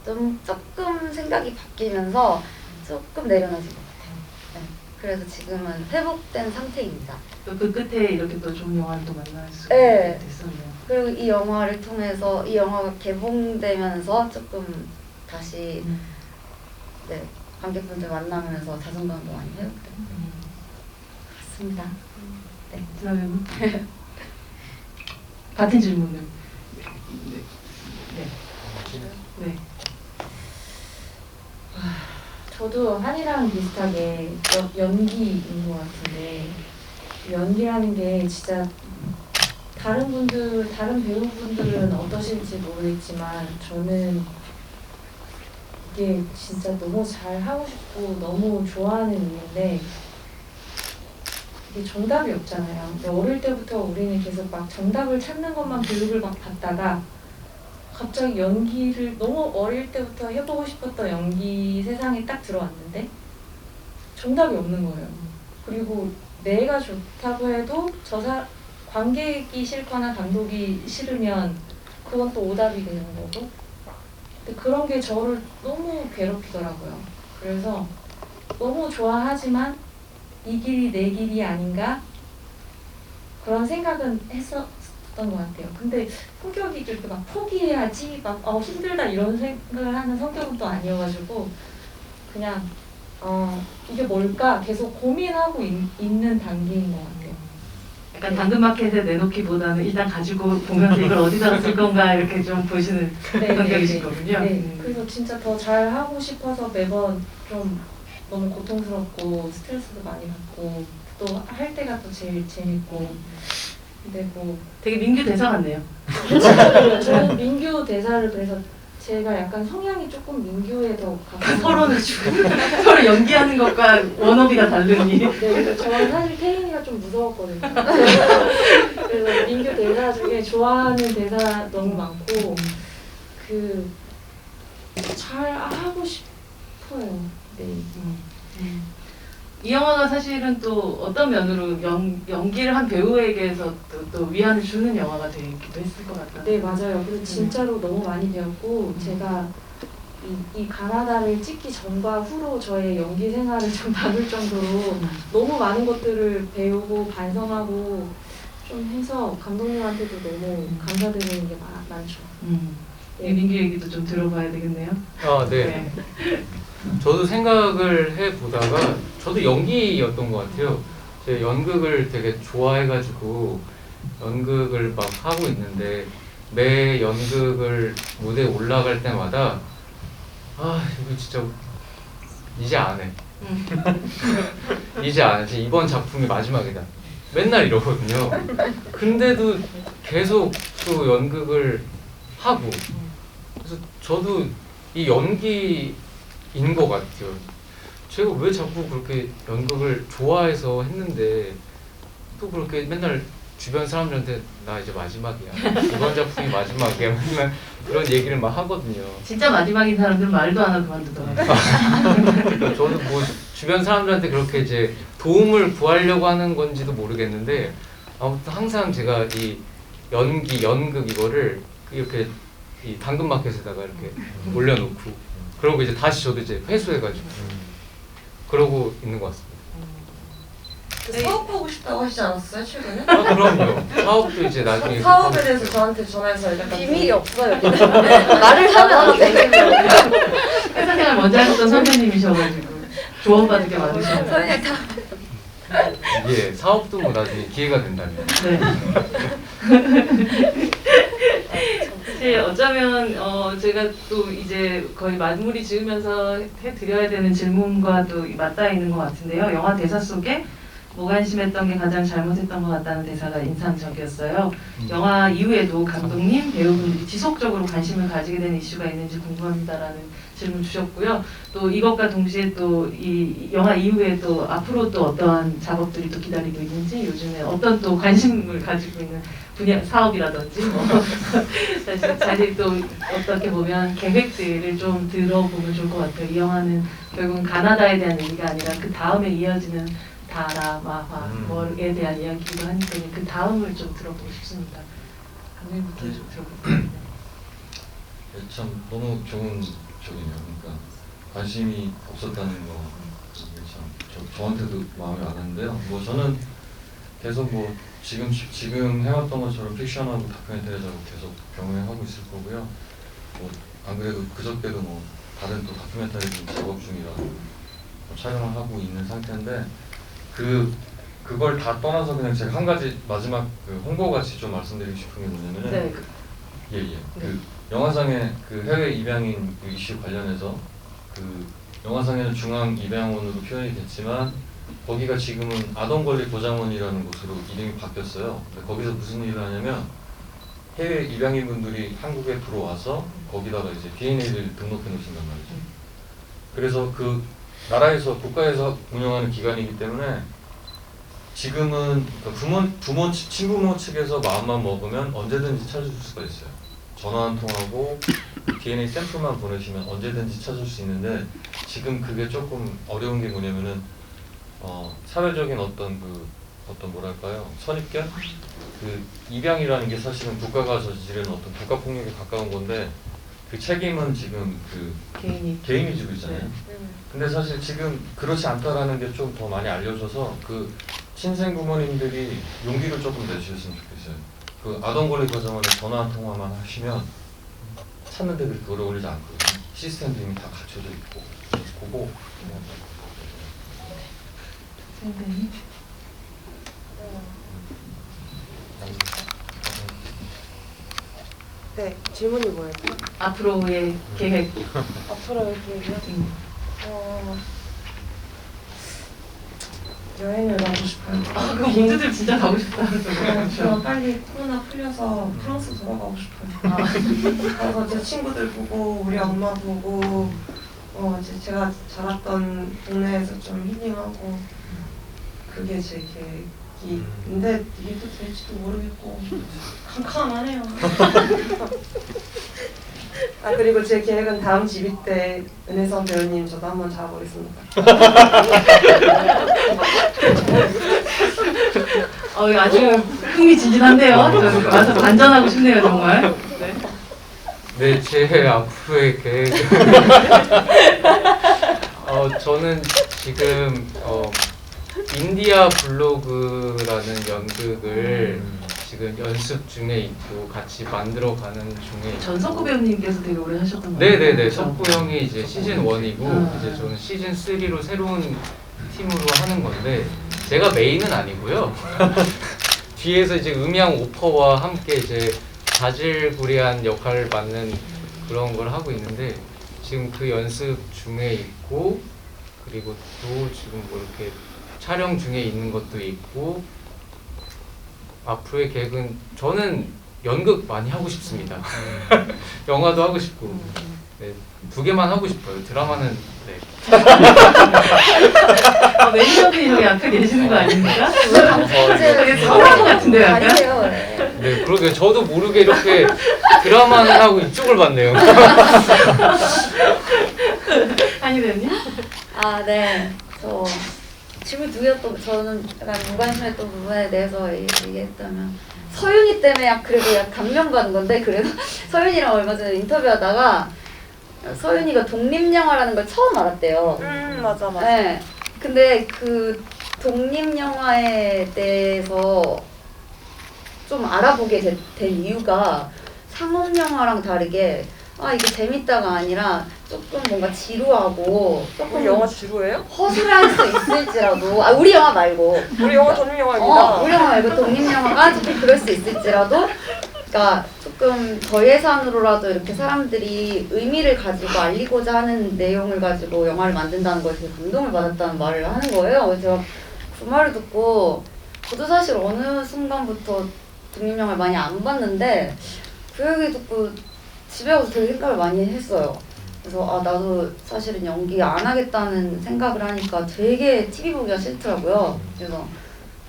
좀 조금 생각이 바뀌면서 조금 내려놔진 것 같아요. 네, 그래서 지금은 회복된 상태입니다. 또 그 끝에 이렇게 또 좋은 영화를 또 만날 수 네. 됐었네요. 그리고 이 영화를 통해서 이 영화가 개봉되면서 조금 다시 네, 관객분들 만나면서 자존감도 많이 회복된 것 같습니다. 네. 그러면 같은 질문을. 네. 저도 한이랑 비슷하게 연기인 것 같은데 연기라는 게 진짜 다른 배우분들은 어떠실지 모르겠지만 저는 이게 진짜 너무 잘 하고 싶고 너무 좋아하는 일인데 이게 정답이 없잖아요. 근데 어릴 때부터 우리는 계속 막 정답을 찾는 것만 교육을 막 받다가 갑자기 연기를 너무 어릴 때부터 해보고 싶었던 연기 세상에 딱 들어왔는데 정답이 없는 거예요. 그리고 내가 좋다고 해도 관객이 싫거나 감독이 싫으면 그건 또 오답이 되는 거고 근데 그런 게 저를 너무 괴롭히더라고요. 그래서 너무 좋아하지만 이 길이 내 길이 아닌가 그런 생각은 했었던 것 같아요. 근데 성격이 그렇게 막 포기해야지 막 힘들다 이런 생각을 하는 성격은 또 아니어가지고 그냥 이게 뭘까 계속 고민하고 있는 단계인 것 같아요. 약간 당근마켓에 내놓기보다는 일단 가지고 보면서 이걸 어디다가 쓸 건가 이렇게 좀 보시는 네, 성격이신 네, 거군요. 네. 그래서 진짜 더 잘 하고 싶어서 매번 좀 너무 고통스럽고 스트레스도 많이 받고 또 할 때가 또 제일 재밌고 근데 뭐 되게 민규 대사 같네요. 저는 민규 대사를 그래서 제가 약간 성향이 조금 민규에 더 가까운 서로는 주고 서로 연기하는 것과 워너비가 다르니. 네, 그래서 저는 사실 태인이가 좀 무서웠거든요. 그래서 민규 대사 중에 좋아하는 대사 너무 많고 잘 하고 싶어요. 네. 이 영화가 사실은 또 어떤 면으로 연기를 한 배우에게서 또 위안을 주는 영화가 되기도 했을 것 같다. 네 맞아요. 그래서 진짜로 너무 많이 배웠고 제가 이 가나다를 찍기 전과 후로 저의 연기 생활을 좀 나눌 정도로 너무 많은 것들을 배우고 반성하고 좀 해서 감독님한테도 너무 감사드리는 게 많죠. 이 민규 얘기도 좀 들어봐야 되겠네요. 아, 네. 저도 생각을 해보다가 저도 연기였던 것 같아요. 제가 연극을 되게 좋아해가지고 연극을 막 하고 있는데 매 연극을 무대에 올라갈 때마다 이거 진짜 이제 안 해. 이제 안 해. 이번 작품이 마지막이다. 맨날 이러거든요. 근데도 계속 또 연극을 하고 그래서 저도 이 연기인 것 같아요. 제가 왜 자꾸 그렇게 연극을 좋아해서 했는데 또 그렇게 맨날 주변 사람들한테 나 이제 마지막이야. 이번 작품이 마지막이야. 맨날 그런 얘기를 막 하거든요. 진짜 마지막인 사람들은 말도 안 하고 그만두더라고요. 저는 뭐 주변 사람들한테 그렇게 이제 도움을 구하려고 하는 건지도 모르겠는데 아무튼 항상 제가 이 연극 이거를 이렇게 이 당근마켓에다가 이렇게 올려놓고 그러고 이제 다시 저도 이제 회수해가지고 그러고 있는 것 같습니다. 사업하고 싶다고 하시지 않았어요 최근에? 그럼요. 사업도 이제 나중에 사업에 대해서 저한테 전화해서 약간 비밀이 없어요. 말을 하면 안 돼. 회사 생활 먼저 하셨던 선배님이셔가지고 조언받을 게 많으시네요. 그냥 다 예, 사업도 뭐 나중에 기회가 된다면. 네. 사실 어쩌면 제가 또 이제 거의 마무리 지으면서 해드려야 되는 질문과 또 맞닿아 있는 것 같은데요. 영화 대사 속에 무관심했던 게 가장 잘못했던 것 같다는 대사가 인상적이었어요. 영화 이후에도 감독님, 배우분들이 지속적으로 관심을 가지게 된 이슈가 있는지 궁금합니다라는 질문 주셨고요. 또 이것과 동시에 또 이 영화 이후에 또 앞으로 또 어떠한 작업들이 또 기다리고 있는지 요즘에 어떤 또 관심을 가지고 있는 분야 사업이라든지 뭐 사실 또 어떻게 보면 계획들을 좀 들어보면 좋을 것 같아요. 이 영화는 결국은 가나다에 대한 얘기가 아니라 그 다음에 이어지는 다라, 마화, 뭐에 대한 이야기이기도 하니까 그 다음을 좀 들어보고 싶습니다. 감독님부터 좀 들어볼게요. 참 너무 좋은 적이네요. 그러니까 관심이 없었다는 거 이게 참 저한테도 마음이 와닿는데요. 뭐 저는 계속 뭐 지금 해왔던 것처럼 픽션하고 다큐멘터리 작업 계속 병행하고 있을 거고요. 뭐 안 그래도 그저께도 뭐 다른 또 다큐멘터리 작업 중이라 촬영을 하고 있는 상태인데 그걸 다 떠나서 그냥 제가 한 가지 마지막 홍보 같이 좀 말씀드리고 싶은 게 뭐냐면은 네. 네. 그 영화상의 그 해외 입양인 그 이슈 관련해서 그 영화상에는 중앙 입양원으로 표현이 됐지만 거기가 지금은 아동권리보장원이라는 곳으로 이름이 바뀌었어요. 근데 거기서 무슨 일을 하냐면 해외 입양인 분들이 한국에 들어와서 거기다가 이제 DNA를 등록해 놓으신단 말이죠. 그래서 그 나라에서 국가에서 운영하는 기관이기 때문에 지금은 부모 친부모 측에서 마음만 먹으면 언제든지 찾아줄 수가 있어요. 전화 한 통하고 DNA 샘플만 보내시면 언제든지 찾을 수 있는데 지금 그게 조금 어려운 게 뭐냐면은 사회적인 어떤 뭐랄까요 선입견 그 입양이라는 게 사실은 국가가 저지르는 어떤 국가 폭력에 가까운 건데 그 책임은 지금 그 개인이 지고 있잖아요. 네. 근데 사실 지금 그렇지 않다라는 게 좀 더 많이 알려져서 그 신생 부모님들이 용기를 조금 내주셨으면 좋겠어요. 그 아동권리 과정원에 전화 한 통화만 하시면 찾는데 그렇게 오래 걸리지 않거든요. 시스템도 이미 다 갖춰져 있고 그거 선생님. 네, 질문이 뭐였죠? 앞으로의 계획. 앞으로 계획이요? 음. 여행을 가고 싶어요. 아, 그 모두들 진짜 가고 싶다는 거예요. 저 빨리 코로나 풀려서 프랑스 돌아가고 싶어요. 그래서 제 친구들 보고 우리 엄마 보고 이제 제가 자랐던 동네에서 좀 힐링하고 그게 제 계획인데 이게 또 될지도 모르겠고 캄캄하네요. 아 그리고 제 계획은 다음 집이 때 은혜선 배우님 저도 한번 잡아보겠습니다. 아주 흥미진진한데요. 와서 반전하고 싶네요, 정말. 네. 네, 제 앞으로의 계획은 저는 지금 인디아 블로그라는 연극을 지금 연습 중에 있고 같이 만들어가는 중에 전석구 배우님께서 되게 오래 하셨던 거예요. 네네네, 석구 형이 이제 시즌 1이고 아. 이제 저는 시즌 3로 새로운 팀으로 하는 건데 제가 메인은 아니고요. 뒤에서 이제 음향 오퍼와 함께 이제 자질구레한 역할을 맡는 그런 걸 하고 있는데 지금 그 연습 중에 있고 그리고 또 지금 뭐 이렇게 촬영 중에 있는 것도 있고 앞으로의 계획은 저는 연극 많이 하고 싶습니다. 영화도 하고 싶고 네, 2개만 하고 싶어요. 드라마는 네. 매니저분이 저기 앞에 계시는 거 아닙니까? 이제 되게 서운한 것 같은데요, 약간? 아니에요. 네, 그러게 저도 모르게 이렇게 드라마는 하고 이쪽을 봤네요. 한이 배우님? 아, 네. 저 질문 2개였던 저는 약간 무관심했던 부분에 대해서 얘기했다면 서윤이 때문에 그래도 약 감명 가는 건데 그래도 서윤이랑 얼마 전에 인터뷰하다가 서윤이가 독립영화라는 걸 처음 알았대요. 맞아. 네. 근데 그 독립영화에 대해서 좀 알아보게 된 이유가 상업영화랑 다르게 이게 재밌다가 아니라 조금 뭔가 지루하고 조금 영화 지루해요? 허술할 수 있을지라도 우리 영화 말고 우리 영화 독립 영화입니다. 우리 영화 말고 독립영화가 조금 그럴 수 있을지라도 그러니까 조금 저예산으로라도 이렇게 사람들이 의미를 가지고 알리고자 하는 내용을 가지고 영화를 만든다는 거에 되게 감동을 받았다는 말을 하는 거예요. 그래서 제가 그 말을 듣고 저도 사실 어느 순간부터 독립영화를 많이 안 봤는데 그 얘기 듣고 집에 가서 되게 생각을 많이 했어요. 그래서 나도 사실은 연기 안 하겠다는 생각을 하니까 되게 TV 보기가 싫더라고요. 그래서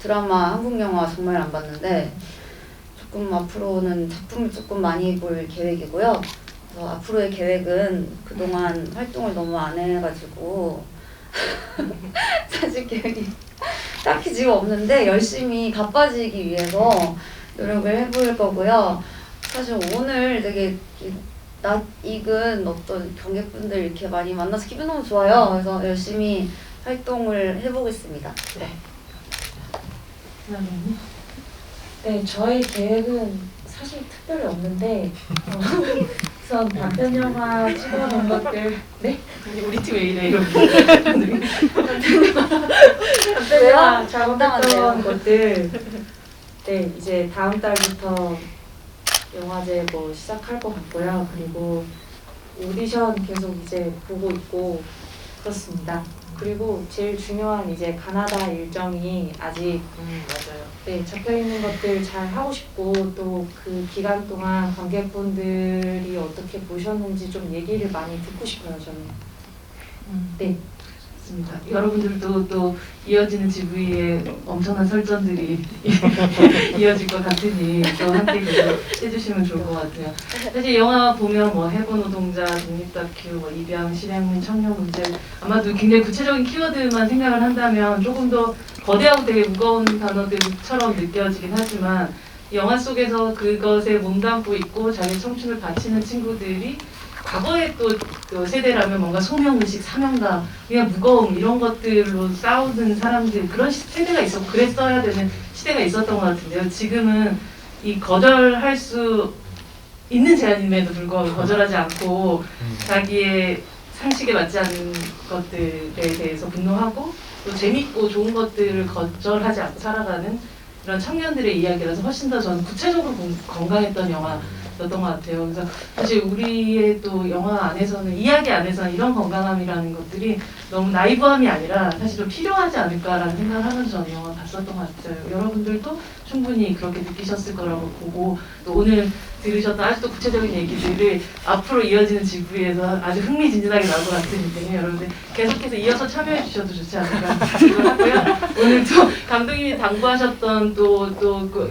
드라마, 한국 영화 정말 안 봤는데 조금 앞으로는 작품을 조금 많이 볼 계획이고요. 그래서 앞으로의 계획은 그동안 활동을 너무 안 해가지고 사실 계획이 딱히 지금 없는데 열심히 가빠지기 위해서 노력을 해볼 거고요. 사실 오늘 되게 낯익은 어떤 관객분들 이렇게 많이 만나서 기분 너무 좋아요. 그래서 열심히 활동을 해보겠습니다. 네. 네, 저희 계획은 사실 특별히 없는데 우선 단편 영화 찍어놓은 것들 네? 아니, 우리 팀 왜 이래, 이러고. 단편 영화 왜요? 작업했던 것들 네, 이제 다음 달부터 영화제 뭐 시작할 것 같고요. 그리고 오디션 계속 이제 보고 있고 그렇습니다. 그리고 제일 중요한 이제 가나다 일정이 아직 맞아요. 네, 잡혀 있는 것들 잘 하고 싶고 또 그 기간 동안 관객분들이 어떻게 보셨는지 좀 얘기를 많이 듣고 싶어요. 저는. 네. 맞습니다. 여러분들도 또 이어지는 GV의 엄청난 설전들이 이어질 것 같으니 또 함께 계속 해주시면 좋을 것 같아요. 사실 영화 보면 뭐 해본 노동자, 독립 다큐, 뭐 입양, 실향민, 청년 문제 아마도 굉장히 구체적인 키워드만 생각을 한다면 조금 더 거대하고 되게 무거운 단어들처럼 느껴지긴 하지만 영화 속에서 그것에 몸담고 있고 자기 청춘을 바치는 친구들이 과거의 또 세대라면 뭔가 소명의식, 사명감, 그냥 무거움 이런 것들로 싸우는 사람들 그런 세대가 있었고 그랬어야 되는 시대가 있었던 것 같은데요. 지금은 이 거절할 수 있는 제안임에도 불구하고 거절하지 않고 자기의 상식에 맞지 않는 것들에 대해서 분노하고 또 재밌고 좋은 것들을 거절하지 않고 살아가는 이런 청년들의 이야기라서 훨씬 더 저는 구체적으로 건강했던 영화였던 것 같아요. 그래서 사실 우리의 또 영화 안에서는 이야기 안에서는 이런 건강함이라는 것들이 너무 나이브함이 아니라 사실 좀 필요하지 않을까라는 생각을 하면서 저는 영화 봤었던 것 같아요. 여러분들도 충분히 그렇게 느끼셨을 거라고 보고 또 오늘 들으셨던 아주 또 구체적인 얘기들을 앞으로 이어지는 지부에서 아주 흥미진진하게 나올 것 같으니까요. 여러분들 계속해서 이어서 참여해 주셔도 좋지 않을까 생각하고요. 오늘 또 감독님이 당부하셨던 또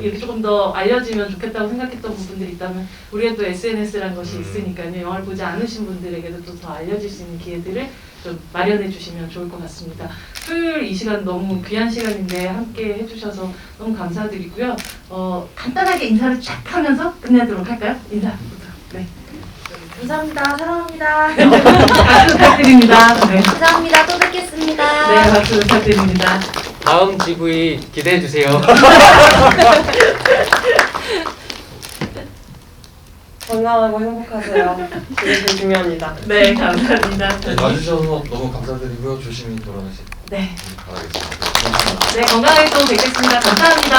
이렇게 조금 더 알려지면 좋겠다고 생각했던 부분들이 있다면 우리가 또 SNS라는 것이 있으니까요. 영화를 보지 않으신 분들에게도 또 더 알려질 수 있는 기회들을 좀 마련해 주시면 좋을 것 같습니다. 토요일 이 시간 너무 귀한 시간인데 함께 해주셔서 너무 감사드리고요. 간단하게 인사를 쫙 하면서 끝내도록 할까요? 인사부터. 네. 감사합니다. 사랑합니다. 박수 부탁드립니다. 네. 감사합니다. 또 뵙겠습니다. 네, 박수 부탁드립니다. 다음 GV 기대해 주세요. 건강하고 행복하세요. 그게 제일 중요합니다. 네, 감사합니다. 네, 와주셔서 너무 감사드리고요. 조심히 돌아가시길 네. 바라겠습니다. 네, 건강하게 또 뵙겠습니다. 감사합니다.